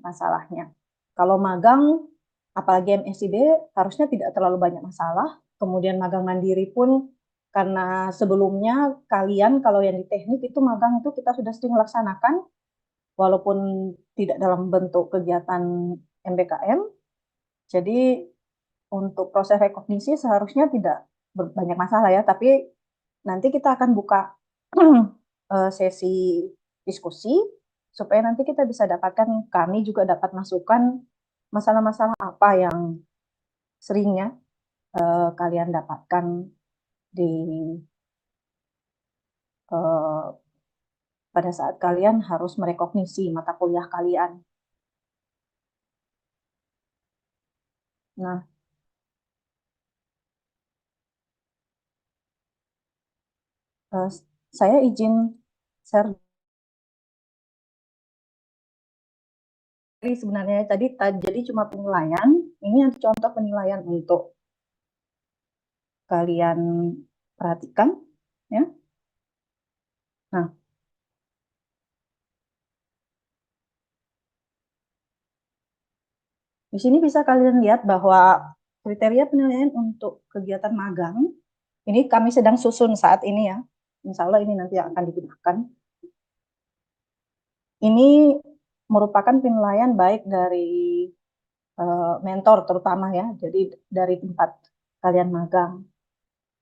masalahnya. Kalau magang, apalagi MSID, harusnya tidak terlalu banyak masalah. Kemudian magang mandiri pun, karena sebelumnya kalian kalau yang di teknik itu magang itu kita sudah sering laksanakan, walaupun tidak dalam bentuk kegiatan MBKM. Jadi untuk proses rekognisi seharusnya tidak banyak masalah ya, tapi nanti kita akan buka sesi diskusi supaya nanti kita bisa dapatkan, kami juga dapat masukan masalah-masalah apa yang seringnya kalian dapatkan di pada saat kalian harus merekognisi mata kuliah kalian. Nah, saya izin share sebenarnya tadi jadi cuma penilaian. Ini contoh penilaian untuk kalian perhatikan, ya. Nah, di sini bisa kalian lihat bahwa kriteria penilaian untuk kegiatan magang ini kami sedang susun saat ini ya. Insya Allah ini nanti akan digunakan. Ini merupakan penilaian baik dari mentor terutama ya, jadi dari tempat kalian magang.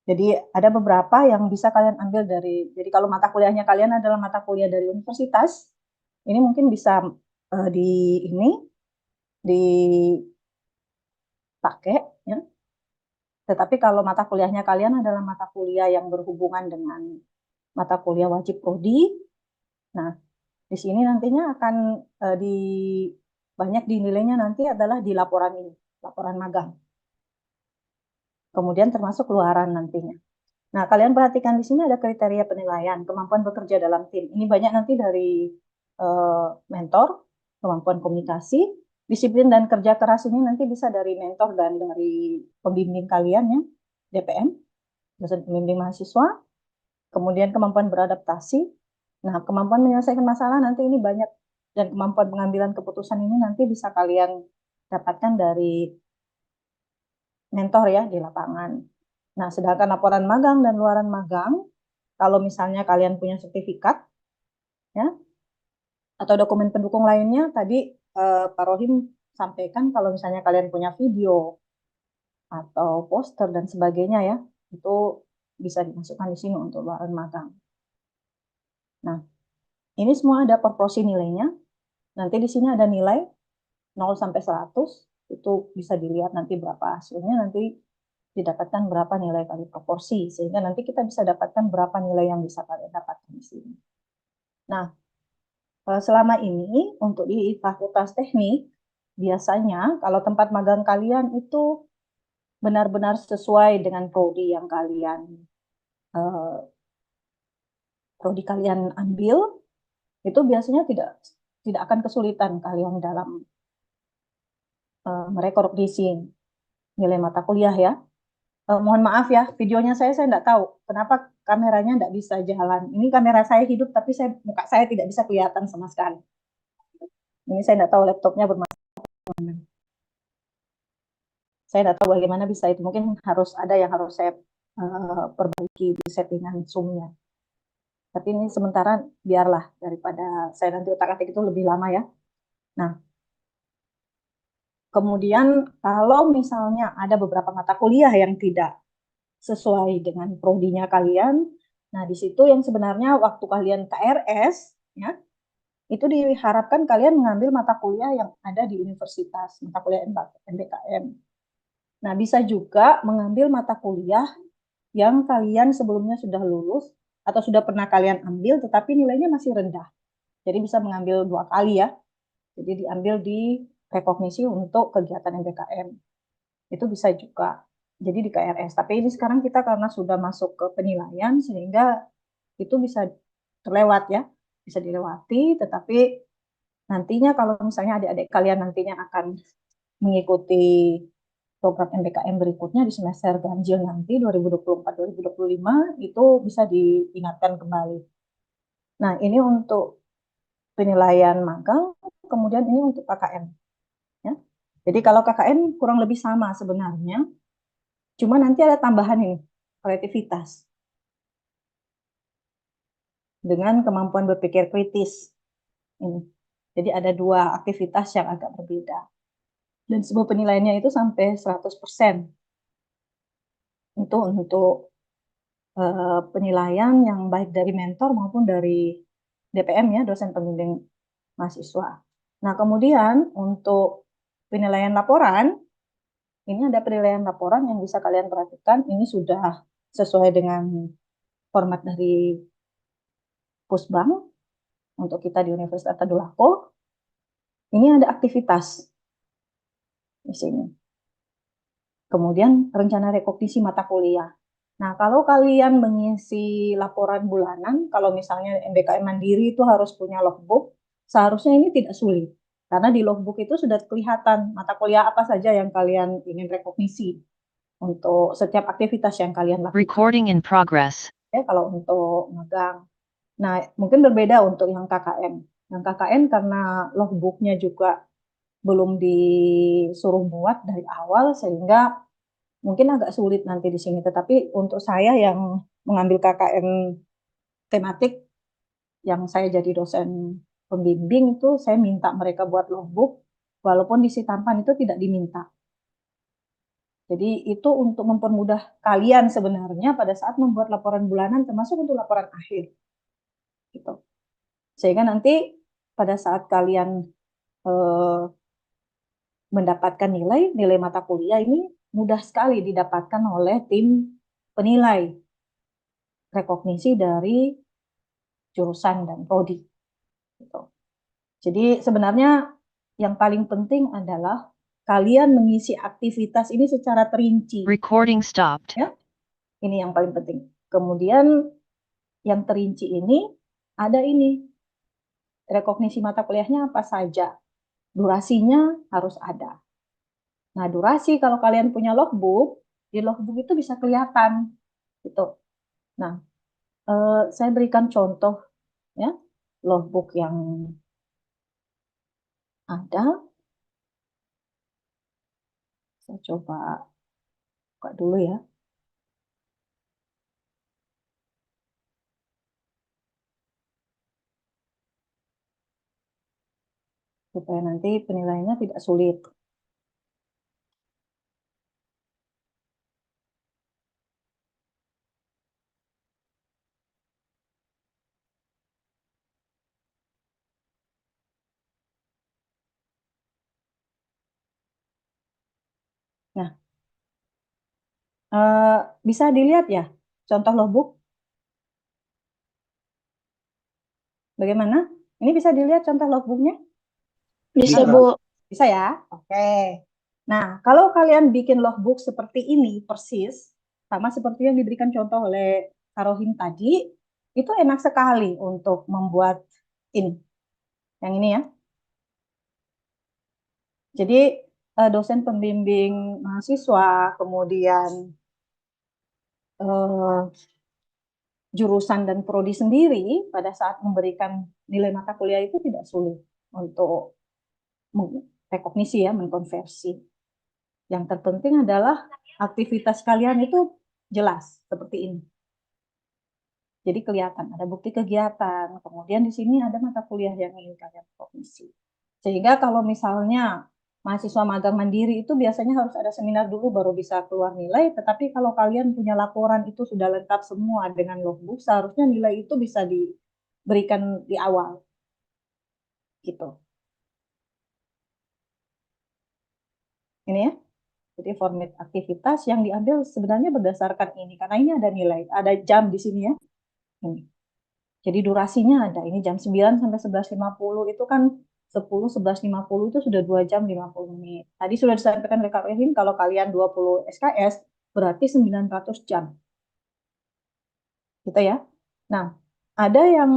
Jadi ada beberapa yang bisa kalian ambil dari, jadi kalau mata kuliahnya kalian adalah mata kuliah dari universitas, ini mungkin bisa di ini dipakai ya. Tetapi kalau mata kuliahnya kalian adalah mata kuliah yang berhubungan dengan mata kuliah wajib prodi, nah di sini nantinya akan banyak dinilainya nanti adalah di laporan ini, laporan magang. Kemudian termasuk luaran nantinya. Nah, kalian perhatikan di sini ada kriteria penilaian, kemampuan bekerja dalam tim. Ini banyak nanti dari mentor, kemampuan komunikasi, disiplin dan kerja keras ini nanti bisa dari mentor dan dari pembimbing kalian ya, DPM, dosen pembimbing mahasiswa. Kemudian kemampuan beradaptasi. Nah, kemampuan menyelesaikan masalah nanti ini banyak, dan kemampuan pengambilan keputusan ini nanti bisa kalian dapatkan dari mentor ya di lapangan. Nah, sedangkan laporan magang dan luaran magang, kalau misalnya kalian punya sertifikat, ya, atau dokumen pendukung lainnya, tadi Pak Rohim sampaikan kalau misalnya kalian punya video atau poster dan sebagainya ya, itu bisa dimasukkan di sini untuk luaran magang. Nah, ini semua ada proporsi nilainya. Nanti di sini ada nilai 0 sampai 100, itu bisa dilihat nanti berapa hasilnya, nanti didapatkan berapa nilai kali proporsi, sehingga nanti kita bisa dapatkan berapa nilai yang bisa kalian dapatkan di sini. Nah, selama ini untuk di Fakultas Teknik, biasanya kalau tempat magang kalian itu benar-benar sesuai dengan prodi yang kalian ambil, itu biasanya tidak akan kesulitan kalian dalam merekognisi nilai mata kuliah ya. Mohon maaf ya, videonya saya nggak tahu kenapa kameranya nggak bisa jalan. Ini kamera saya hidup, tapi muka saya tidak bisa kelihatan sama sekali. Ini saya nggak tahu laptopnya bermasalah. Saya nggak tahu bagaimana bisa itu. Mungkin harus ada yang harus saya perbaiki di settingan Zoom-nya. Tapi ini sementara biarlah, daripada saya nanti otak-atik itu lebih lama ya. Nah, kemudian kalau misalnya ada beberapa mata kuliah yang tidak sesuai dengan prodinya kalian, nah di situ yang sebenarnya waktu kalian KRS, ya, itu diharapkan kalian mengambil mata kuliah yang ada di universitas, mata kuliah MBKM. Nah, bisa juga mengambil mata kuliah yang kalian sebelumnya sudah lulus atau sudah pernah kalian ambil, tetapi nilainya masih rendah. Jadi bisa mengambil 2 kali ya. Jadi diambil di rekognisi untuk kegiatan MBKM. Itu bisa juga. Jadi di KRS. Tapi ini sekarang kita karena sudah masuk ke penilaian, sehingga itu bisa terlewat ya. Bisa dilewati, tetapi nantinya kalau misalnya adik-adik kalian nantinya akan mengikuti program MBKM berikutnya di semester ganjil nanti 2024-2025, itu bisa diingatkan kembali. Nah, ini untuk penilaian magang. kemudian ini untuk KKN. Ya. Jadi kalau KKN kurang lebih sama sebenarnya, cuma nanti ada tambahan ini, kreativitas dengan kemampuan berpikir kritis. Ini. Jadi ada dua aktivitas yang agak berbeda. Dan sebuah penilaiannya itu sampai 100% untuk penilaian yang baik dari mentor maupun dari DPM ya, dosen pembimbing mahasiswa. Nah, kemudian untuk penilaian laporan, ini ada penilaian laporan yang bisa kalian perhatikan, ini sudah sesuai dengan format dari Pusbang untuk kita di Universitas Tadulako. Ini ada aktivitas di sini. Kemudian rencana rekognisi mata kuliah. Nah, kalau kalian mengisi laporan bulanan, kalau misalnya MBKM Mandiri itu harus punya logbook, seharusnya ini tidak sulit. Karena di logbook itu sudah kelihatan mata kuliah apa saja yang kalian ingin rekognisi untuk setiap aktivitas yang kalian lakukan. Recording in progress. Ya, kalau untuk magang. Nah, mungkin berbeda untuk yang KKN. Yang KKN karena logbooknya juga belum disuruh buat dari awal, sehingga mungkin agak sulit nanti di sini. Tetapi untuk saya yang mengambil KKN tematik, yang saya jadi dosen pembimbing itu, saya minta mereka buat logbook, walaupun di Sitampan itu tidak diminta. Jadi itu untuk mempermudah kalian sebenarnya pada saat membuat laporan bulanan, termasuk untuk laporan akhir. Gitu. Sehingga nanti pada saat kalian mendapatkan nilai mata kuliah ini mudah sekali didapatkan oleh tim penilai rekognisi dari jurusan dan prodi. Gitu. Jadi sebenarnya yang paling penting adalah kalian mengisi aktivitas ini secara terinci. Recording stopped. Ya, ini yang paling penting. Kemudian yang terinci ini ada ini rekognisi mata kuliahnya apa saja, durasinya harus ada. Nah, durasi kalau kalian punya logbook, di logbook itu bisa kelihatan gitu. Nah, saya berikan contoh ya, logbook yang ada. Saya coba buka dulu ya. Supaya nanti penilaiannya tidak sulit. Nah, bisa dilihat ya contoh logbook. Bagaimana? Ini bisa dilihat contoh logbooknya? Bisa, Bu. Bisa ya? Oke. Nah, kalau kalian bikin logbook seperti ini persis, sama seperti yang diberikan contoh oleh Karohim tadi, itu enak sekali untuk membuat ini. Yang ini ya. Jadi dosen pembimbing mahasiswa, kemudian jurusan dan prodi sendiri pada saat memberikan nilai mata kuliah itu tidak sulit untuk rekognisi ya, mengkonversi. Yang terpenting adalah aktivitas kalian itu jelas seperti ini. Jadi kelihatan ada bukti kegiatan, kemudian di sini ada mata kuliah yang ingin kalian rekognisi. Sehingga kalau misalnya mahasiswa magang mandiri itu biasanya harus ada seminar dulu baru bisa keluar nilai, tetapi kalau kalian punya laporan itu sudah lengkap semua dengan logbook, seharusnya nilai itu bisa diberikan di awal. Gitu. Ini ya. Jadi format aktivitas yang diambil sebenarnya berdasarkan ini, karena ini ada nilai, ada jam di sini ya. Ini. Jadi durasinya ada, ini jam 9 sampai 11.50 itu kan 10, 11.50 itu sudah 2 jam 50 menit. Tadi sudah disampaikan oleh Kak Rehin, kalau kalian 20 SKS, berarti 900 jam. Gitu ya. Nah, ada yang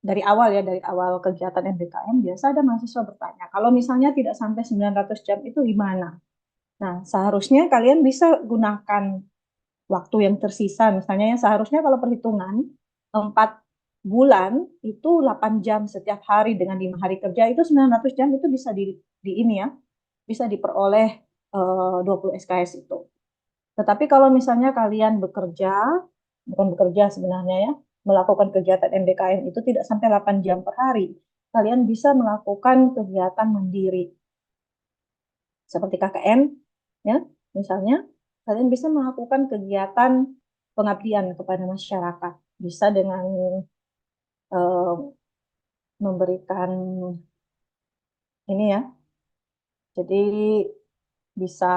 dari awal kegiatan MBKM, biasa ada mahasiswa bertanya, kalau misalnya tidak sampai 900 jam itu gimana? Nah, seharusnya kalian bisa gunakan waktu yang tersisa, misalnya yang seharusnya kalau perhitungan 4 bulan itu 8 jam setiap hari dengan 5 hari kerja itu 900 jam itu bisa di ini ya, bisa diperoleh 20 SKS itu. Tetapi kalau misalnya kalian bukan bekerja sebenarnya ya, melakukan kegiatan MBKM itu tidak sampai 8 jam per hari, kalian bisa melakukan kegiatan mandiri seperti KKN ya, misalnya kalian bisa melakukan kegiatan pengabdian kepada masyarakat, bisa dengan eh, memberikan ini ya. Jadi bisa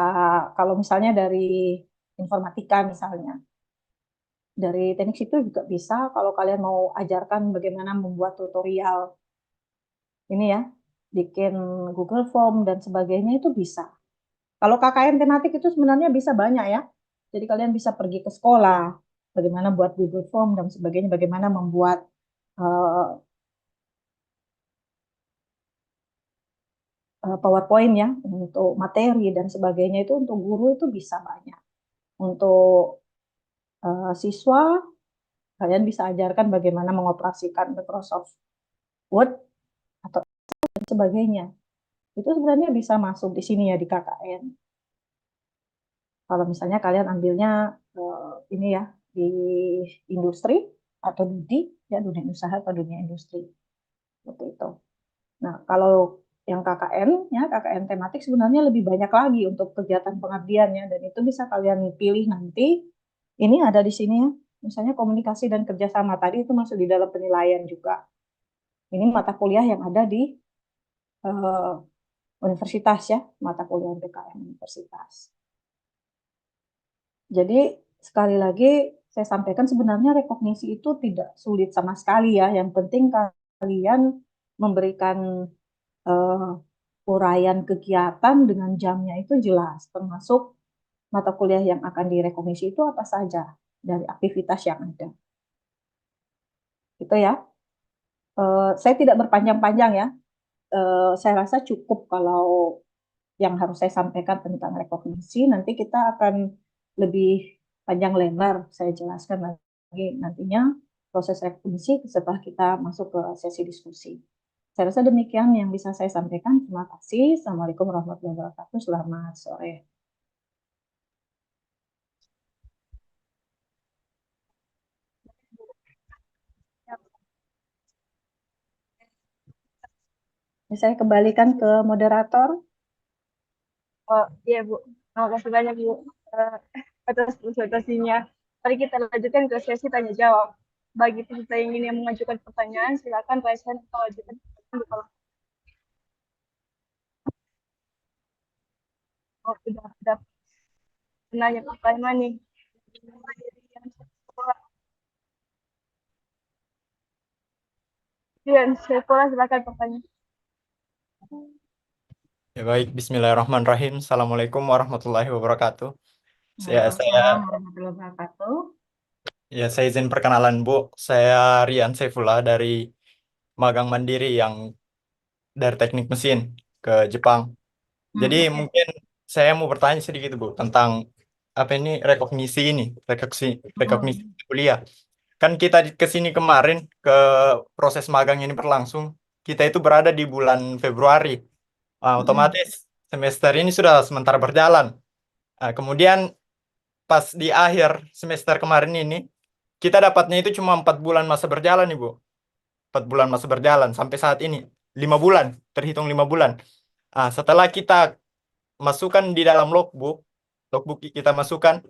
kalau misalnya dari informatika misalnya, dari teknik sipil juga bisa kalau kalian mau ajarkan bagaimana membuat tutorial ini ya, bikin Google Form dan sebagainya itu bisa. Kalau KKN tematik itu sebenarnya bisa banyak ya. Jadi kalian bisa pergi ke sekolah, bagaimana buat Google Form dan sebagainya, bagaimana membuat PowerPoint ya untuk materi dan sebagainya itu untuk guru itu bisa banyak. Untuk siswa kalian bisa ajarkan bagaimana mengoperasikan Microsoft Word atau dan sebagainya. Itu sebenarnya bisa masuk di sini ya di KKN. Kalau misalnya kalian ambilnya ini ya di industri atau ya dunia usaha atau dunia industri seperti itu. Nah, kalau yang KKN ya KKN tematik sebenarnya lebih banyak lagi untuk kegiatan pengabdiannya dan itu bisa kalian pilih nanti. Ini ada di sini ya. Misalnya komunikasi dan kerjasama tadi itu masuk di dalam penilaian juga. Ini mata kuliah yang ada di uh, universitas ya, mata kuliah PKM universitas. Jadi sekali lagi saya sampaikan sebenarnya rekognisi itu tidak sulit sama sekali ya. Yang penting kalian memberikan uraian kegiatan dengan jamnya itu jelas, termasuk mata kuliah yang akan direkognisi itu apa saja dari aktivitas yang ada. Itu ya. Saya tidak berpanjang-panjang ya. Saya rasa cukup kalau yang harus saya sampaikan tentang rekognisi. Nanti kita akan lebih panjang lebar saya jelaskan lagi nantinya proses rekognisi setelah kita masuk ke sesi diskusi. Saya rasa demikian yang bisa saya sampaikan. Terima kasih. Assalamualaikum warahmatullahi wabarakatuh. Selamat sore. Saya kembalikan ke moderator. Oh iya Bu, terima kasih banyak Bu eh, atas presentasinya. Mari kita lanjutkan ke sesi tanya jawab. Bagi peserta yang mengajukan pertanyaan, silakan raise hand atau ajukan pertanyaan di kolom. Oh, sudah penanya pertanyaan nih. Rian Sekolah, silakan pertanyaan. Ya baik, Bismillahirrahmanirrahim. Assalamualaikum warahmatullahi wabarakatuh. Waalaikumsalam warahmatullahi wabarakatuh. Saya izin perkenalan Bu. Saya Rian Saifullah dari magang mandiri yang dari teknik mesin ke Jepang. Jadi Oke. mungkin saya mau bertanya sedikit Bu tentang apa ini rekognisi kuliah. Kan kita ke sini kemarin ke proses magang ini berlangsung. Kita itu berada di bulan Februari. Otomatis semester ini sudah sementara berjalan. Kemudian pas di akhir semester kemarin ini, kita dapatnya itu cuma 4 bulan masa berjalan, Ibu. 4 bulan masa berjalan sampai saat ini. 5 bulan, terhitung 5 bulan. Setelah kita masukkan di dalam logbook kita masukkan,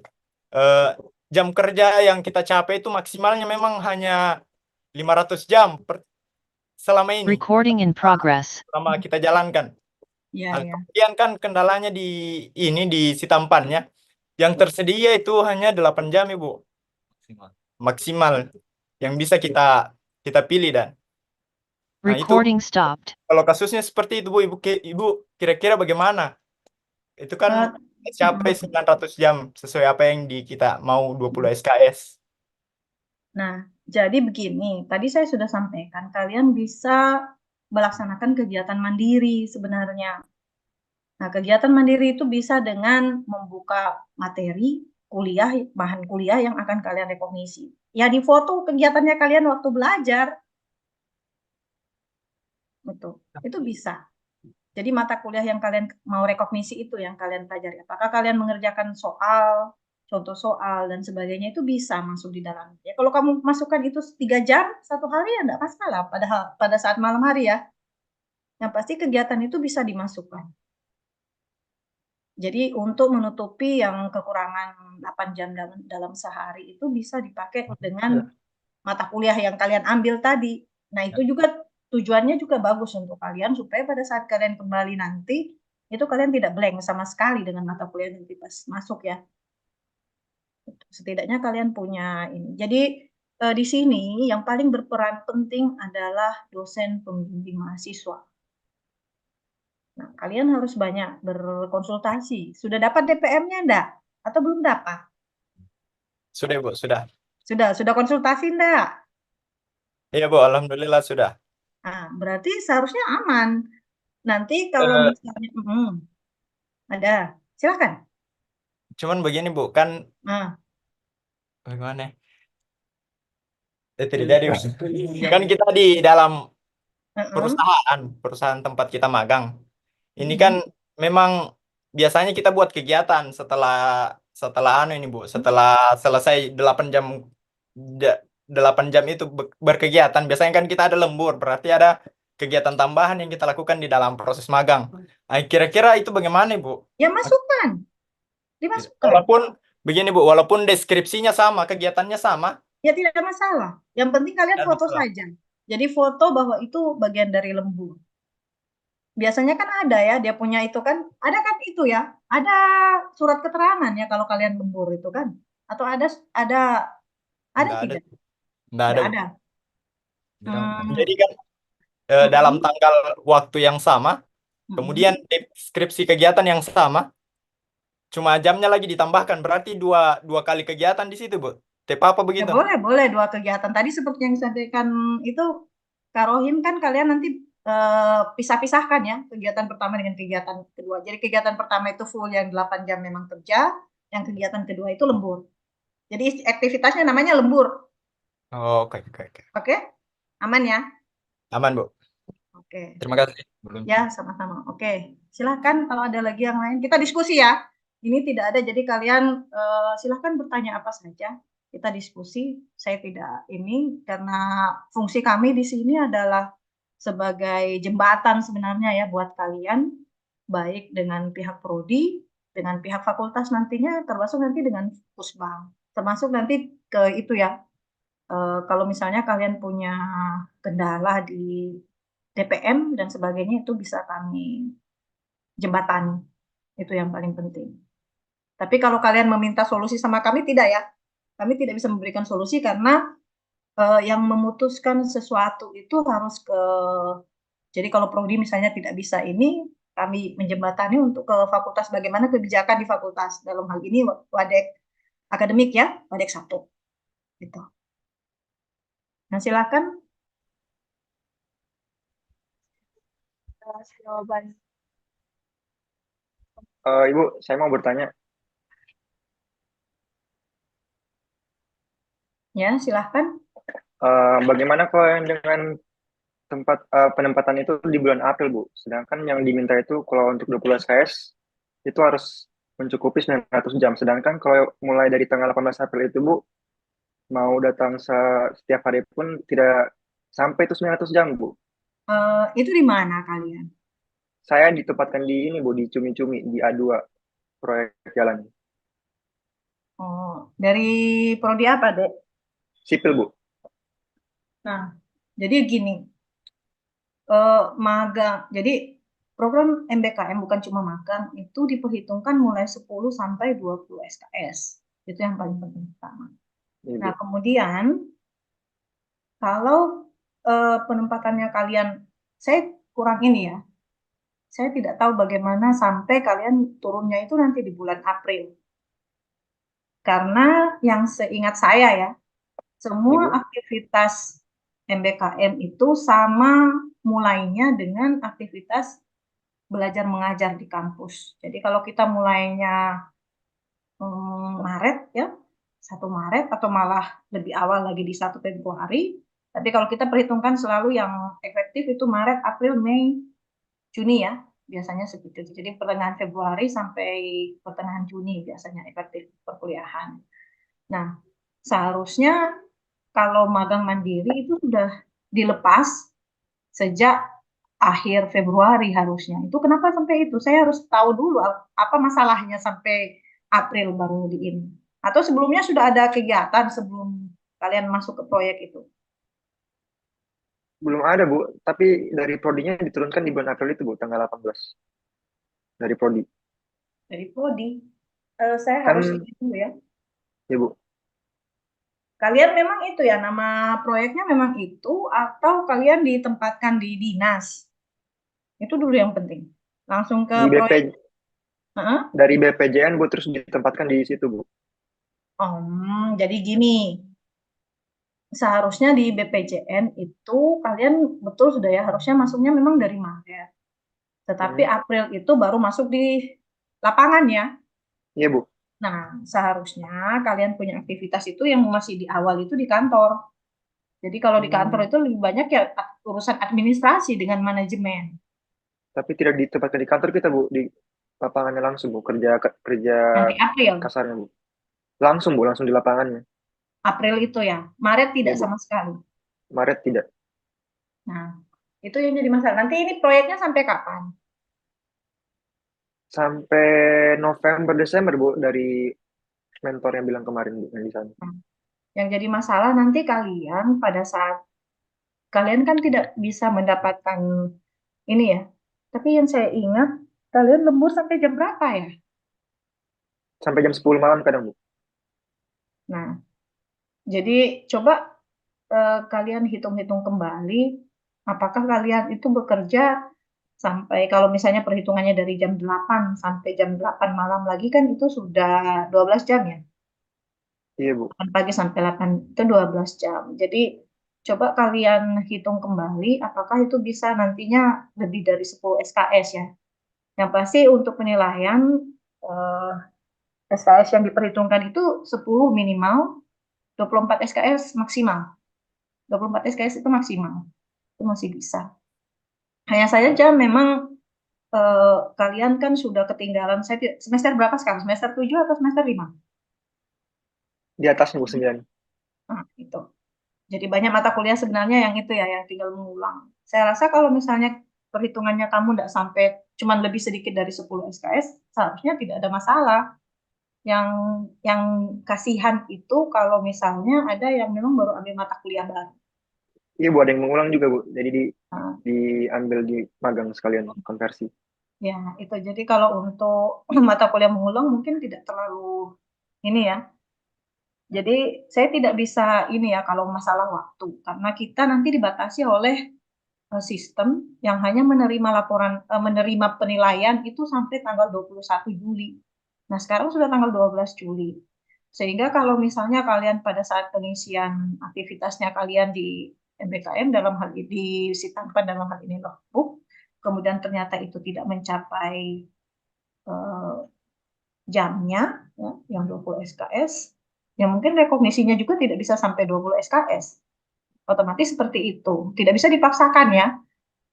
eh, jam kerja yang kita capai itu maksimalnya memang hanya 500 jam selama ini, Recording in progress. selama kita jalankan. Ya, ya. Kemudian kan kendalanya di si tampannya, yang tersedia itu hanya 8 jam, Ibu. Maksimal yang bisa kita pilih dan itu Recording stopped. kalau kasusnya seperti itu Bu, Ibu kira-kira bagaimana? Itu kan capai 900 jam sesuai apa yang kita mau 20 SKS. Nah, jadi begini, tadi saya sudah sampaikan, kalian bisa melaksanakan kegiatan mandiri sebenarnya. Nah, kegiatan mandiri itu bisa dengan membuka materi kuliah, bahan kuliah yang akan kalian rekognisi. Ya di foto kegiatannya kalian waktu belajar. Betul. Itu bisa. Jadi mata kuliah yang kalian mau rekognisi itu yang kalian pelajari. Apakah kalian mengerjakan soal, contoh soal, dan sebagainya itu bisa masuk di dalam. Ya, kalau kamu masukkan itu 3 jam, 1 hari ya enggak masalah. Padahal pada saat malam hari ya. Yang pasti kegiatan itu bisa dimasukkan. Jadi untuk menutupi yang kekurangan 8 jam dalam sehari itu bisa dipakai dengan mata kuliah yang kalian ambil tadi. Nah, itu juga tujuannya juga bagus untuk kalian supaya pada saat kalian kembali nanti itu kalian tidak blank sama sekali dengan mata kuliah nanti pas masuk ya. Setidaknya kalian punya ini. Jadi di sini yang paling berperan penting adalah dosen pembimbing mahasiswa. Nah, kalian harus banyak berkonsultasi. Sudah dapat DPM-nya enggak? Atau belum dapat? Sudah, Bu, sudah. Sudah konsultasi enggak? Iya, Bu, alhamdulillah sudah. Nah, berarti seharusnya aman. Nanti kalau Eh, misalnya ada, silakan. Cuman begini, Bu, kan Nah, bagaimana? Tidak jadi, Mas. Kan kita di dalam perusahaan tempat kita magang. Ini kan memang biasanya kita buat kegiatan setelah ini, Bu, setelah selesai 8 jam itu berkegiatan. Biasanya kan kita ada lembur, berarti ada kegiatan tambahan yang kita lakukan di dalam proses magang. Nah, kira-kira itu bagaimana, Bu? ya masukkan, dimasukkan. Walaupun begini, Bu, walaupun deskripsinya sama, kegiatannya sama, Ya tidak ada masalah. Yang penting kalian tidak foto masalah. saja. Jadi foto bahwa itu bagian dari lembur. Biasanya kan ada ya, dia punya itu kan, ada kan itu ya, ada surat keterangan ya kalau kalian lembur itu kan, atau ada Nggak ada, tidak? nggak ada, Nggak Bu. ada. Jadi kan dalam tanggal waktu yang sama, kemudian deskripsi kegiatan yang sama, cuma jamnya lagi ditambahkan, berarti dua kali kegiatan di situ, Bu. Tepat apa Ya begitu? boleh 2 kegiatan. Tadi seperti yang disampaikan itu, Karohin kan kalian nanti pisah-pisahkan ya, kegiatan pertama dengan kegiatan kedua. Jadi kegiatan pertama itu full yang 8 jam memang kerja, yang kegiatan kedua itu lembur. Jadi aktivitasnya namanya lembur. Oh, oke, oke, oke. Oke? Aman ya? Aman, Bu. Oke. Terima kasih. Ya, sama-sama. Oke. Silakan kalau ada lagi yang lain. Kita diskusi ya. Ini tidak ada, jadi kalian silahkan bertanya apa saja. Kita diskusi. Saya tidak ini karena fungsi kami di sini adalah sebagai jembatan sebenarnya ya buat kalian, baik dengan pihak prodi, dengan pihak fakultas nantinya, termasuk nanti dengan Pusbang. Termasuk nanti ke itu ya, kalau misalnya kalian punya kendala di DPM dan sebagainya itu bisa kami jembatani. Itu yang paling penting. Tapi kalau kalian meminta solusi sama kami tidak ya. Kami tidak bisa memberikan solusi karena yang memutuskan sesuatu itu harus ke, jadi kalau prodi misalnya tidak bisa ini, kami menjembatani untuk ke fakultas bagaimana kebijakan di fakultas. Dalam hal ini Wadek akademik ya, Wadek 1. Gitu. Nah, silakan. Jawaban. Ibu, saya mau bertanya. Ya, silahkan. Bagaimana kalau yang dengan tempat penempatan itu di bulan April, Bu? Sedangkan yang diminta itu kalau untuk 20 SKS itu harus mencukupi 900 jam. Sedangkan kalau mulai dari tanggal 18 April itu, Bu, mau datang setiap hari pun tidak sampai itu 900 jam, Bu. Itu di mana kalian? Saya ditempatkan di ini, Bu, di Cumi-Cumi, di A2 proyek jalan. Oh, dari prodi apa, Dek? Sipil, Bu. Nah, jadi gini, magang. Jadi program MBKM bukan cuma magang, itu diperhitungkan mulai 10 sampai 20 SKS. Itu yang paling penting pertama. Ini, Nah, Bu. kemudian kalau penempatannya kalian, saya kurang ini ya. Saya tidak tahu bagaimana sampai kalian turunnya itu nanti di bulan April. Karena yang seingat saya ya, semua Ibu. aktivitas MBKM itu sama mulainya dengan aktivitas belajar mengajar di kampus. Jadi kalau kita mulainya Maret ya, 1 Maret atau malah lebih awal lagi di 1 Februari. Tapi kalau kita perhitungkan selalu yang efektif itu Maret, April, Mei, Juni ya, biasanya segitu. Jadi pertengahan Februari sampai pertengahan Juni biasanya efektif perkuliahan. Nah, seharusnya kalau magang mandiri itu sudah dilepas sejak akhir Februari harusnya. Itu kenapa sampai itu? Saya harus tahu dulu apa masalahnya sampai April baru di ini. Atau sebelumnya sudah ada kegiatan sebelum kalian masuk ke proyek itu? Belum ada, Bu. Tapi dari prodinya diturunkan di bulan April itu, Bu, tanggal 18. Dari prodi. Dari Prodi. Saya Kan, harus ini dulu ya. ya, Bu. Kalian memang itu ya, nama proyeknya memang itu, atau kalian ditempatkan di dinas? Itu dulu yang penting. Langsung ke Di proyek. BP, Heeh. dari BPJN, Bu, terus ditempatkan di situ, Bu. Jadi gini, seharusnya di BPJN itu kalian betul sudah ya, harusnya masuknya memang dari Maret. Tetapi April itu baru masuk di lapangan ya. Iya, Bu. Nah, seharusnya kalian punya aktivitas itu yang masih di awal itu di kantor. Jadi kalau di kantor itu lebih banyak ya urusan administrasi dengan manajemen. Tapi tidak ditempatkan di kantor kita, Bu. Di lapangannya langsung, Bu. Kerja Nanti April, kasarnya, Bu. Langsung, Bu. Langsung di lapangannya. April itu ya. Maret tidak Iya, Bu. sama sekali. Maret tidak. Nah, itu yang jadi masalah. Nanti ini proyeknya sampai kapan? Sampai November, Desember, Bu. Dari mentor yang bilang kemarin, Bu. Yang di sana. Yang jadi masalah nanti kalian pada saat kalian kan tidak bisa mendapatkan ini ya. Tapi yang saya ingat, kalian lembur sampai jam berapa ya? Sampai jam 10 malam kadang, Bu. Nah, jadi coba kalian hitung-hitung kembali, apakah kalian itu bekerja sampai kalau misalnya perhitungannya dari jam 8 sampai jam 8 malam lagi kan itu sudah 12 jam ya. Iya, Bu. 8 pagi sampai 8 itu 12 jam. Jadi coba kalian hitung kembali apakah itu bisa nantinya lebih dari 10 SKS ya. Yang pasti untuk penilaian eh, SKS yang diperhitungkan itu 10 minimal, 24 SKS maksimal. 24 SKS itu maksimal. Itu masih bisa. Hanya saja memang kalian kan sudah ketinggalan. Semester berapa sekarang? Semester 7 atau semester 5? Di atasnya, Bu, 9. Nah, itu. Jadi banyak mata kuliah sebenarnya yang itu ya, yang tinggal mengulang. Saya rasa kalau misalnya perhitungannya kamu tidak sampai cuman lebih sedikit dari 10 SKS, seharusnya tidak ada masalah. Yang kasihan itu kalau misalnya ada yang memang baru ambil mata kuliah baru. Iya, Bu, ada yang mengulang juga, Bu. Jadi Nah, diambil di magang sekalian konversi. ya, itu. Jadi kalau untuk mata kuliah mengulang mungkin tidak terlalu ini ya. Jadi saya tidak bisa ini ya kalau masalah waktu karena kita nanti dibatasi oleh sistem yang hanya menerima menerima penilaian itu sampai tanggal 21 Juli. Nah, sekarang sudah tanggal 12 Juli. Sehingga kalau misalnya kalian pada saat pengisian aktivitasnya kalian di MBKM dalam hal ini di Sitampan dalam hal ini logbook, kemudian ternyata itu tidak mencapai eh, jamnya ya, yang 20 SKS, ya mungkin rekognisinya juga tidak bisa sampai 20 SKS. Otomatis seperti itu. Tidak bisa dipaksakan ya,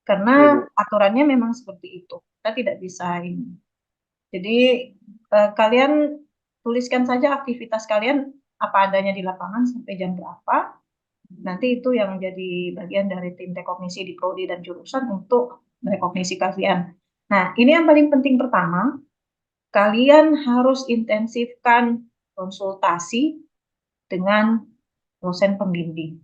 karena Iya, Bu. aturannya memang seperti itu. Kita tidak bisa ini. Jadi kalian tuliskan saja aktivitas kalian apa adanya di lapangan sampai jam berapa. Nanti itu yang jadi bagian dari tim rekognisi di prodi dan jurusan untuk merekognisi kalian. Nah, ini yang paling penting pertama, kalian harus intensifkan konsultasi dengan dosen pembimbing.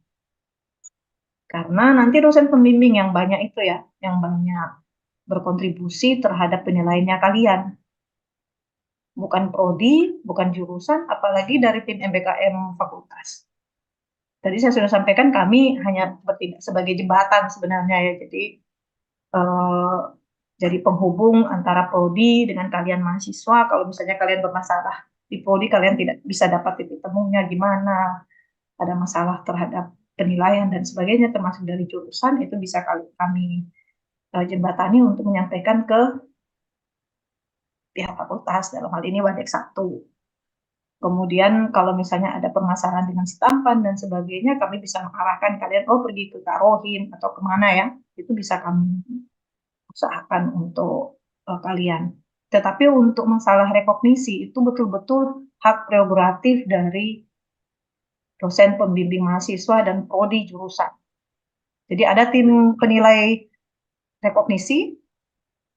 Karena nanti dosen pembimbing yang banyak itu ya, yang banyak berkontribusi terhadap penilaiannya kalian. Bukan prodi, bukan jurusan, apalagi dari tim MBKM fakultas. Tadi saya sudah sampaikan kami hanya bertindak sebagai jembatan sebenarnya ya. Jadi penghubung antara prodi dengan kalian mahasiswa. Kalau misalnya kalian bermasalah di prodi, kalian tidak bisa dapat titik temunya gimana, ada masalah terhadap penilaian dan sebagainya, termasuk dari jurusan, itu bisa kami jembatani untuk menyampaikan ke pihak fakultas, dalam hal ini Wadek 1. Kemudian kalau misalnya ada permasalahan dengan Sitampan dan sebagainya, kami bisa mengarahkan kalian, oh pergi ke Kak Rohin atau kemana ya, itu bisa kami usahakan untuk kalian. Tetapi untuk masalah rekognisi itu betul-betul hak prerogatif dari dosen pembimbing mahasiswa dan prodi jurusan. Jadi ada tim penilai rekognisi,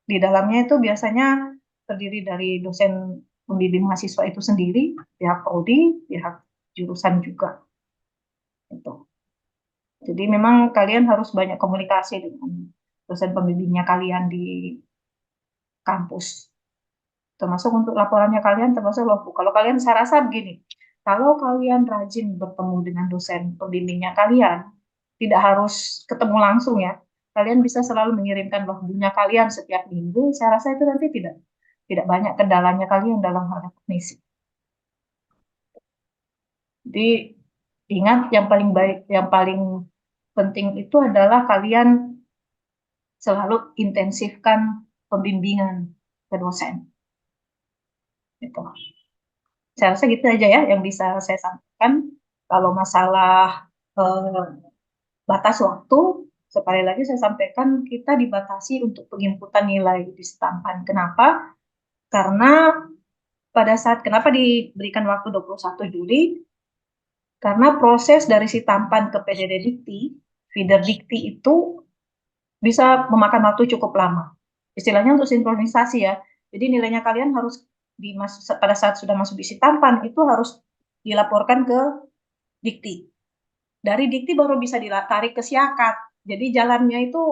di dalamnya itu biasanya terdiri dari dosen pembimbing mahasiswa itu sendiri, pihak prodi, pihak jurusan juga. Gitu. Jadi memang kalian harus banyak komunikasi dengan dosen pembimbingnya kalian di kampus. Termasuk untuk laporannya kalian, termasuk logbook. Kalau kalian, saya rasa begini, kalau kalian rajin bertemu dengan dosen pembimbingnya kalian, tidak harus ketemu langsung ya, kalian bisa selalu mengirimkan logbooknya kalian setiap minggu, saya rasa itu nanti tidak banyak kendalanya kalian dalam hal rekognisi. Jadi ingat yang paling baik, yang paling penting itu adalah kalian selalu intensifkan pembimbingan ke dosen. Gitu. Saya rasa gitu aja ya yang bisa saya sampaikan. Kalau masalah batas waktu, sekali lagi saya sampaikan kita dibatasi untuk penginputan nilai di Sitampan. Kenapa? Karena pada saat, kenapa diberikan waktu 21 Juli? Karena proses dari Sitampan ke PDD Dikti, feeder Dikti itu bisa memakan waktu cukup lama. Istilahnya untuk sinkronisasi ya. Jadi nilainya kalian harus pada saat sudah masuk di Sitampan itu harus dilaporkan ke Dikti. Dari Dikti baru bisa ditarik ke Siakat. Jadi jalannya itu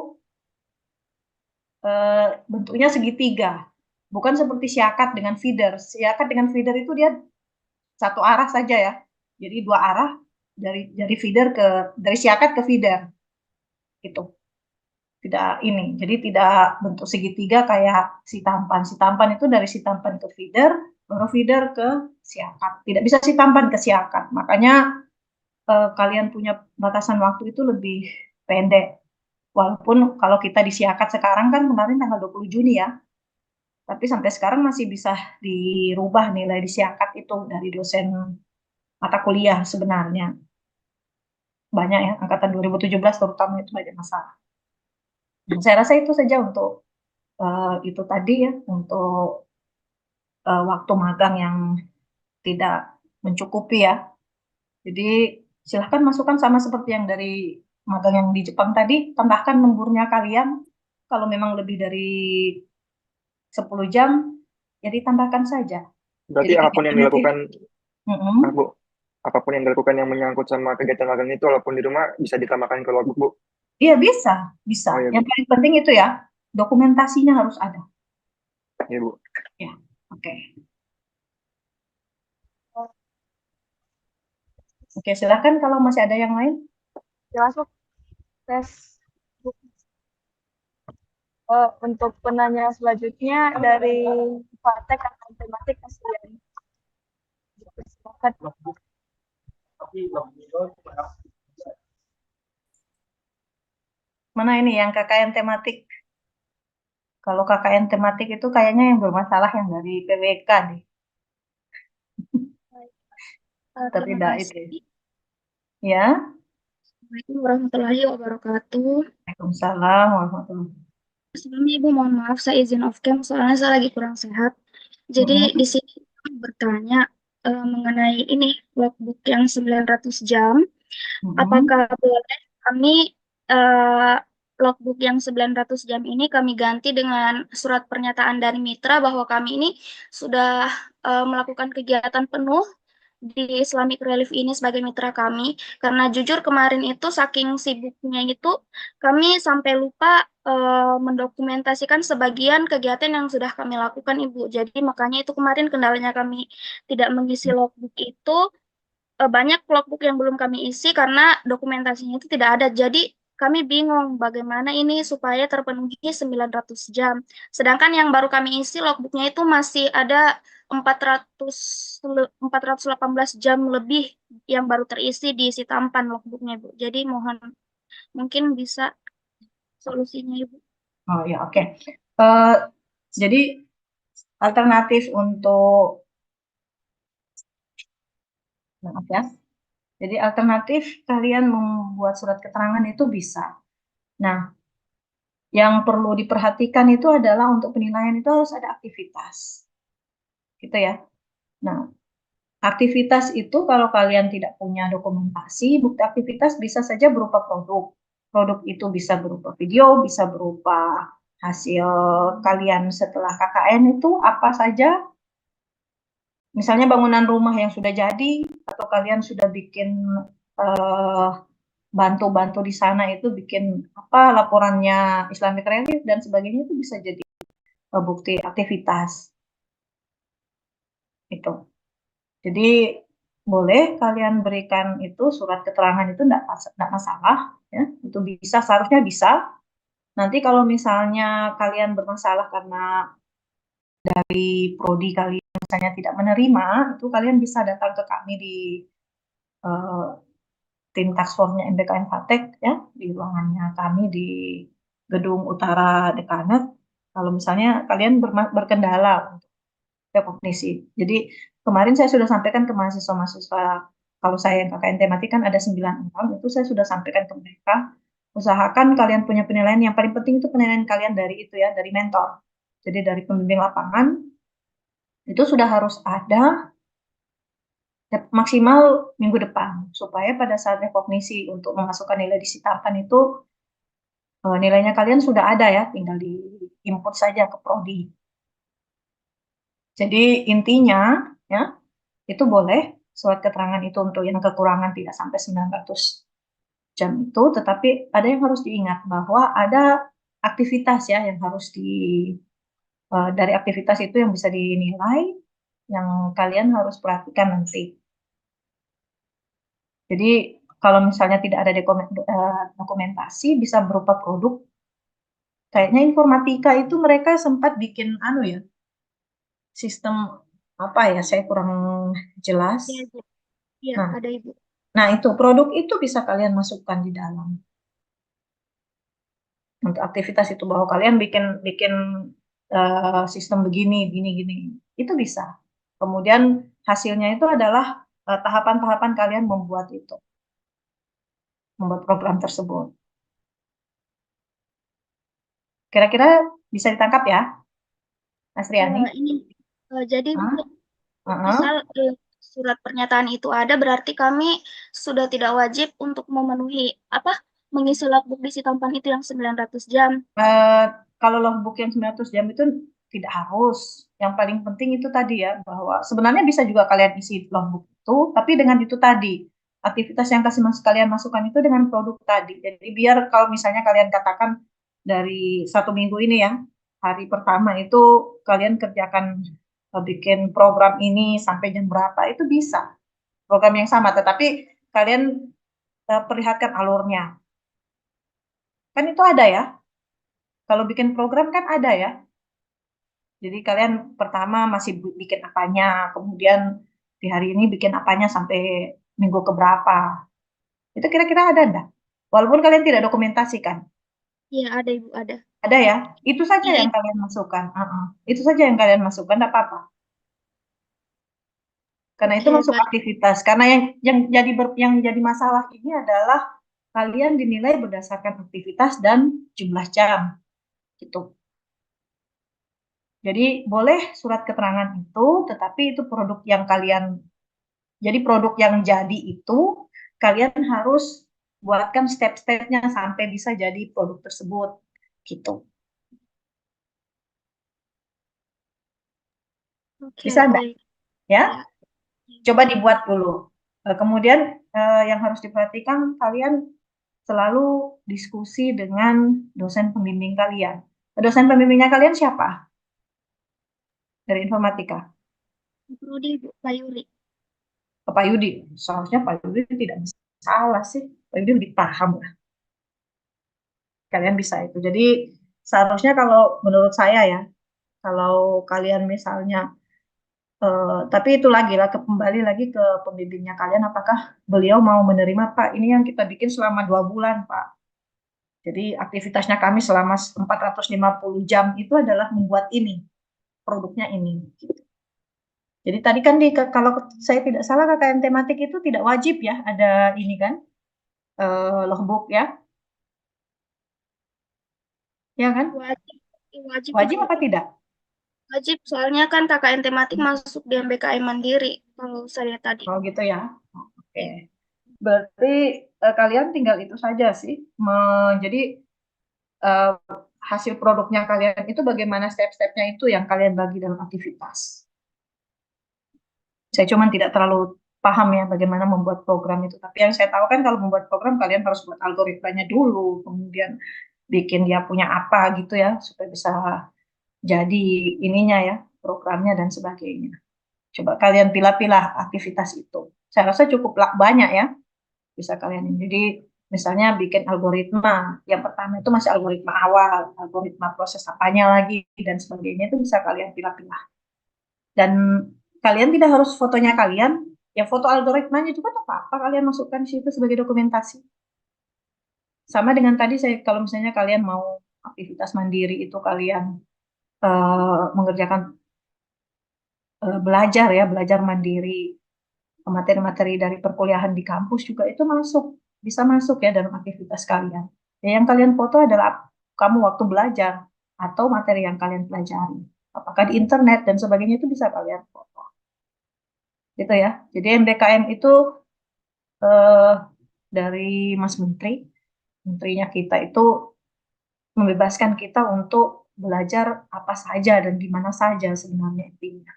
bentuknya segitiga. Bukan seperti Siakat dengan feeder. Siakat dengan feeder itu dia satu arah saja ya. Jadi dua arah dari feeder dari Siakat ke feeder. Gitu. Tidak ini, jadi tidak bentuk segitiga kayak Sitampan. Sitampan itu dari Sitampan ke feeder, baru feeder ke Siakat. Tidak bisa Sitampan ke Siakat. Makanya kalian punya batasan waktu itu lebih pendek. Walaupun kalau kita di Siakat sekarang kan kemarin tanggal 20 Juni ya, tapi sampai sekarang masih bisa dirubah nilai di Siakat itu dari dosen mata kuliah sebenarnya. Banyak ya, angkatan 2017 terutama itu banyak masalah. Saya rasa itu saja untuk itu tadi ya, untuk waktu magang yang tidak mencukupi ya. Jadi silahkan masukkan sama seperti yang dari magang yang di Jepang tadi, tambahkan lemburnya kalian. Kalau memang lebih dari 10 jam, jadi tambahkan saja. Berarti Jadi apapun yang nanti, dilakukan, Bu, apapun yang dilakukan yang menyangkut sama kegiatan magang itu, walaupun di rumah bisa ditambahkan ke logbook, Bu. iya bisa. Oh iya, Yang Bu. paling penting itu ya, dokumentasinya harus ada. Iya, Bu. Ya, oke. Oke, silahkan kalau masih ada yang lain. Jelas, Bu. Tes. Bu. Untuk penanya selanjutnya dari Patek atau tematik kasihan. Silakan. Mana ini yang KKN tematik? Kalau KKN tematik itu kayaknya yang bermasalah yang dari PWK nih. Tapi Terima tidak kasih. itu. Ya, Assalamualaikum warahmatullahi wabarakatuh. Waalaikumsalam warahmatullahi wabarakatuh. Sebelumnya Ibu mohon maaf saya izin off cam soalnya saya lagi kurang sehat. Jadi di sini bertanya mengenai ini logbook yang 900 jam. Apakah boleh kami logbook yang 900 jam ini kami ganti dengan surat pernyataan dari mitra bahwa kami ini sudah melakukan kegiatan penuh di Islamic Relief ini sebagai mitra kami, karena jujur kemarin itu saking sibuknya itu kami sampai lupa mendokumentasikan sebagian kegiatan yang sudah kami lakukan, Ibu. Jadi makanya itu kemarin kendalanya kami tidak mengisi logbook itu, banyak logbook yang belum kami isi karena dokumentasinya itu tidak ada. Jadi kami bingung bagaimana ini supaya terpenuhi 900 jam. Sedangkan yang baru kami isi logbooknya itu masih ada 418 jam lebih yang baru terisi di Sitampan logbooknya, Bu. Jadi mohon mungkin bisa solusinya, Ibu. Oh ya, oke. Jadi alternatif untuk Maaf ya. Jadi alternatif kalian membuat surat keterangan itu bisa. Nah, yang perlu diperhatikan itu adalah untuk penilaian itu harus ada aktivitas. Gitu ya. Nah, aktivitas itu kalau kalian tidak punya dokumentasi, bukti aktivitas bisa saja berupa produk. Produk itu bisa berupa video, bisa berupa hasil kalian setelah KKN itu apa saja. Misalnya bangunan rumah yang sudah jadi, atau kalian sudah bikin bantu-bantu di sana itu bikin apa laporannya Islamic Relief dan sebagainya itu bisa jadi bukti aktivitas itu. Jadi boleh kalian berikan itu surat keterangan itu enggak masalah ya, itu bisa, seharusnya bisa. Nanti kalau misalnya kalian bermasalah karena dari prodi kalian misalnya tidak menerima, itu kalian bisa datang ke kami di tim task force-nya MBKM Fatek ya, di ruangannya kami di Gedung Utara Dekanat. Kalau misalnya kalian berkendala untuk rekognisi. Jadi kemarin saya sudah sampaikan ke mahasiswa-mahasiswa, kalau saya yang KKN tematik kan ada 9 orang, itu saya sudah sampaikan ke mereka, usahakan kalian punya penilaian, yang paling penting itu penilaian kalian dari itu ya, dari mentor. Jadi dari pembimbing lapangan, itu sudah harus ada maksimal minggu depan, supaya pada saat rekognisi untuk memasukkan nilai di Sitartan itu, nilainya kalian sudah ada ya, tinggal di input saja ke prodi. Jadi intinya ya, itu boleh surat keterangan itu untuk yang kekurangan tidak sampai 900 jam itu, tetapi ada yang harus diingat bahwa ada aktivitas ya yang harus dari aktivitas itu yang bisa dinilai, yang kalian harus perhatikan nanti. Jadi kalau misalnya tidak ada dokumentasi bisa berupa produk, kayaknya informatika itu mereka sempat bikin ya, sistem apa ya, saya kurang jelas. Iya, Ibu. Iya, Nah, ada Ibu. Nah, itu produk itu bisa kalian masukkan di dalam. Untuk aktivitas itu bahwa kalian bikin sistem begini, gini. Itu bisa. Kemudian hasilnya itu adalah tahapan-tahapan kalian membuat program tersebut. Kira-kira bisa ditangkap ya, Mas Riani? Jadi Bu, Hah? misal surat pernyataan itu ada, berarti kami sudah tidak wajib untuk memenuhi mengisi logbook di Sitampan itu yang 900 jam. Kalau logbook yang 900 jam itu tidak harus. Yang paling penting itu tadi ya, bahwa sebenarnya bisa juga kalian isi logbook itu, tapi dengan itu tadi, aktivitas yang kalian masukkan itu dengan produk tadi. Jadi biar kalau misalnya kalian katakan dari 1 minggu ini ya, hari pertama itu kalian kerjakan bikin program ini sampai jam berapa, itu bisa. Program yang sama, tetapi kalian perlihatkan alurnya. Kan itu ada ya. Kalau bikin program kan ada ya. Jadi kalian pertama masih bikin apanya, kemudian di hari ini bikin apanya sampai minggu keberapa. Itu kira-kira ada enggak? Walaupun kalian tidak dokumentasikan. Iya, ada Ibu, ada. Ada ya? Itu saja Iya, yang kalian masukkan. Itu saja yang kalian masukkan, enggak apa-apa. Karena itu Oke, masuk baik. aktivitas. Karena yang jadi masalah ini adalah kalian dinilai berdasarkan aktivitas dan jumlah jam. Gitu. Jadi boleh surat keterangan itu, tetapi itu produk yang jadi produk yang jadi itu, kalian harus buatkan step-stepnya sampai bisa jadi produk tersebut. Gitu. Oke, Bisa enggak? baik. Ya? Ya. Coba dibuat dulu. Kemudian yang harus diperhatikan, kalian selalu diskusi dengan dosen pembimbing kalian. Dosen pembimbingnya kalian siapa? Dari informatika? Prodi Bu, Pak Yuri. Pak Yudi. Seharusnya Pak Yudi tidak salah sih. Pak Yudi lebih paham lah. Kalian bisa itu. Jadi seharusnya kalau menurut saya ya, kalau kalian misalnya, tapi itu lagi lah, kembali lagi ke pembimbingnya kalian, apakah beliau mau menerima, Pak, ini yang kita bikin selama 2 bulan, Pak. Jadi aktivitasnya kami selama 450 jam itu adalah membuat ini, produknya ini. Jadi tadi kan kalau saya tidak salah KKN tematik itu tidak wajib ya ada ini kan logbook ya, ya kan? Wajib, wajib Wajib itu apa tidak? wajib. Soalnya kan KKN tematik masuk di MBKM Mandiri. Kalau saya tadi. Oh gitu ya. Oke. Berarti kalian tinggal itu saja sih. Jadi eh, hasil produknya kalian itu bagaimana step-stepnya itu yang kalian bagi dalam aktivitas. Saya cuma tidak terlalu paham ya bagaimana membuat program itu. Tapi yang saya tahu kan kalau membuat program kalian harus buat algoritmanya dulu, kemudian bikin dia punya apa gitu ya supaya bisa jadi ininya ya programnya dan sebagainya. Coba kalian pilah-pilah aktivitas itu. Saya rasa cukup banyak ya bisa kalian. Jadi misalnya bikin algoritma. Yang pertama itu masih algoritma awal, algoritma proses apanya lagi dan sebagainya itu bisa kalian pilah-pilah. Dan kalian tidak harus fotonya kalian, ya foto algoritmanya juga tak apa-apa kalian masukkan di situ sebagai dokumentasi. Sama dengan tadi saya kalau misalnya kalian mau aktivitas mandiri itu kalian mengerjakan belajar ya, belajar mandiri materi-materi dari perkuliahan di kampus juga itu bisa masuk ya dalam aktivitas kalian. Ya, yang kalian foto adalah kamu waktu belajar atau materi yang kalian pelajari. Apakah di internet dan sebagainya itu bisa kalian foto. Gitu ya. Jadi MBKM itu eh, dari Mas Menteri, menterinya kita itu membebaskan kita untuk belajar apa saja dan di mana saja sebenarnya intinya.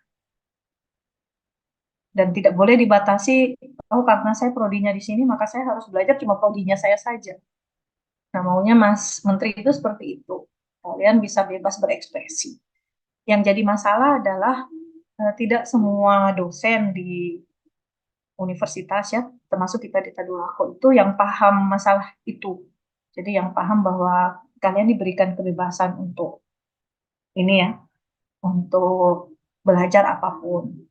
Dan tidak boleh dibatasi, oh karena saya prodinya di sini, maka saya harus belajar cuma prodinya saya saja. Nah, maunya Mas Menteri itu seperti itu. Kalian bisa bebas berekspresi. Yang jadi masalah adalah tidak semua dosen di universitas ya, termasuk kita di Tadulako itu yang paham masalah itu. Jadi yang paham bahwa kalian diberikan kebebasan untuk ini ya, untuk belajar apapun.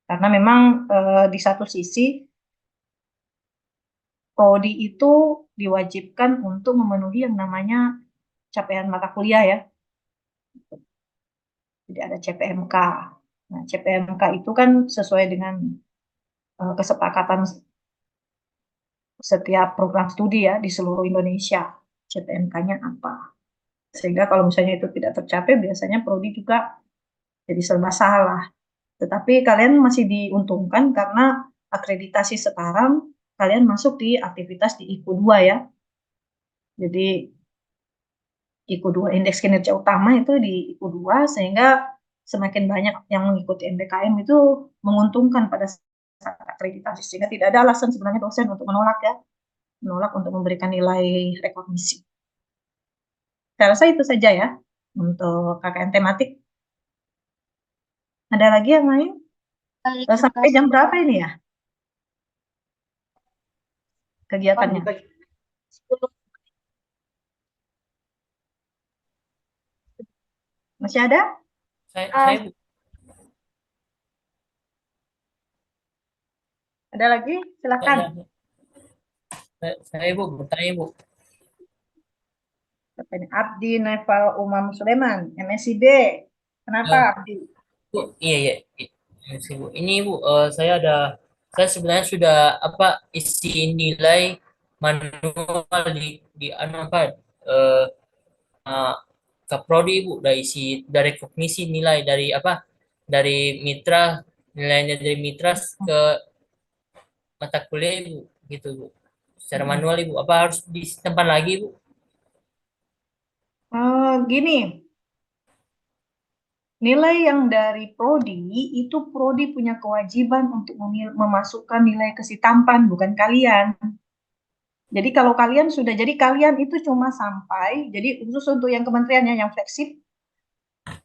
Karena memang di satu sisi prodi itu diwajibkan untuk memenuhi yang namanya capaian mata kuliah ya. Jadi ada CPMK. Nah, CPMK itu kan sesuai dengan kesepakatan setiap program studi ya di seluruh Indonesia. CPMK-nya apa? Sehingga kalau misalnya itu tidak tercapai, biasanya prodi juga jadi serba salah. Tetapi kalian masih diuntungkan karena akreditasi sekarang kalian masuk di aktivitas di IKU 2 ya. Jadi IKU 2 indeks kinerja utama itu di IKU 2 sehingga semakin banyak yang mengikuti MBKM itu menguntungkan pada saat akreditasi sehingga tidak ada alasan sebenarnya dosen untuk menolak ya, menolak untuk memberikan nilai rekognisi. Saya rasa itu saja ya untuk KKN tematik. Ada lagi yang lain? Baik, terima Sampai kasih. jam berapa ini ya kegiatannya? 10. Masih ada? Saya Bu. Ada lagi? Silakan. Saya Bu bertanya Bu. Abdi Naifal Umam Suleman, MSIB. Kenapa Abdi? Bu, iya. Masih, Bu. Ini Bu, saya sebenarnya sudah isi nilai manual di anu eh eh, ke prodi Bu, dari kognisi nilai dari mitra, nilainya dari mitra ke mata kuliah Bu, gitu Bu. Secara manual Ibu, apa harus disimpan lagi Bu? Gini, nilai yang dari prodi itu prodi punya kewajiban untuk memasukkan nilai kesitampan, bukan kalian. Jadi kalau kalian sudah, jadi kalian itu cuma sampai, jadi khusus untuk yang kementeriannya yang flagship,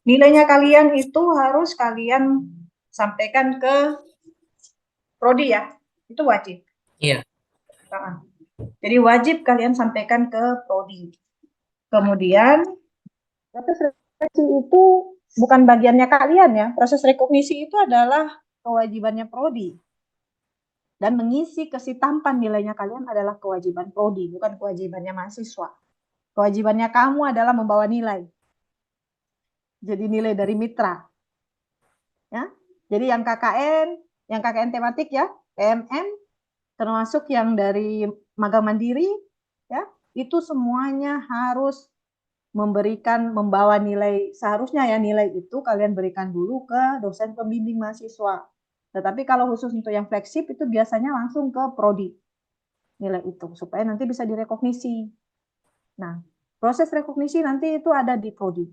nilainya kalian itu harus kalian sampaikan ke prodi ya, itu wajib. Iya. Jadi wajib kalian sampaikan ke prodi. Kemudian proses rekognisi itu bukan bagiannya kalian ya. Proses rekognisi itu adalah kewajibannya prodi. Dan mengisi kesitampan nilainya kalian adalah kewajiban prodi, bukan kewajibannya mahasiswa. Kewajibannya kamu adalah membawa nilai. Jadi nilai dari mitra. Ya. Jadi yang KKN tematik ya, PMM, termasuk yang dari magang mandiri, ya, itu semuanya harus membawa nilai, seharusnya ya nilai itu kalian berikan dulu ke dosen pembimbing mahasiswa. Tetapi kalau khusus untuk yang flagship itu biasanya langsung ke prodi nilai itu, supaya nanti bisa direkognisi. Nah, proses rekognisi nanti itu ada di prodi.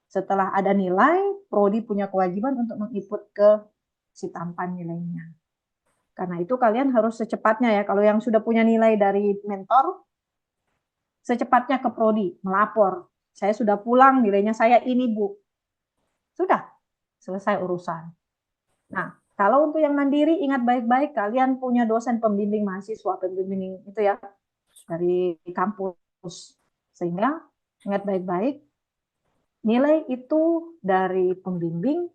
Setelah ada nilai, prodi punya kewajiban untuk menginput ke si tampan nilainya. Karena itu kalian harus secepatnya ya, kalau yang sudah punya nilai dari mentor, secepatnya ke prodi, melapor. Saya sudah pulang, nilainya saya ini, Bu. Sudah, selesai urusan. Nah, kalau untuk yang mandiri, ingat baik-baik, kalian punya dosen pembimbing mahasiswa, pembimbing itu ya, dari kampus. Sehingga, ingat baik-baik, nilai itu dari pembimbing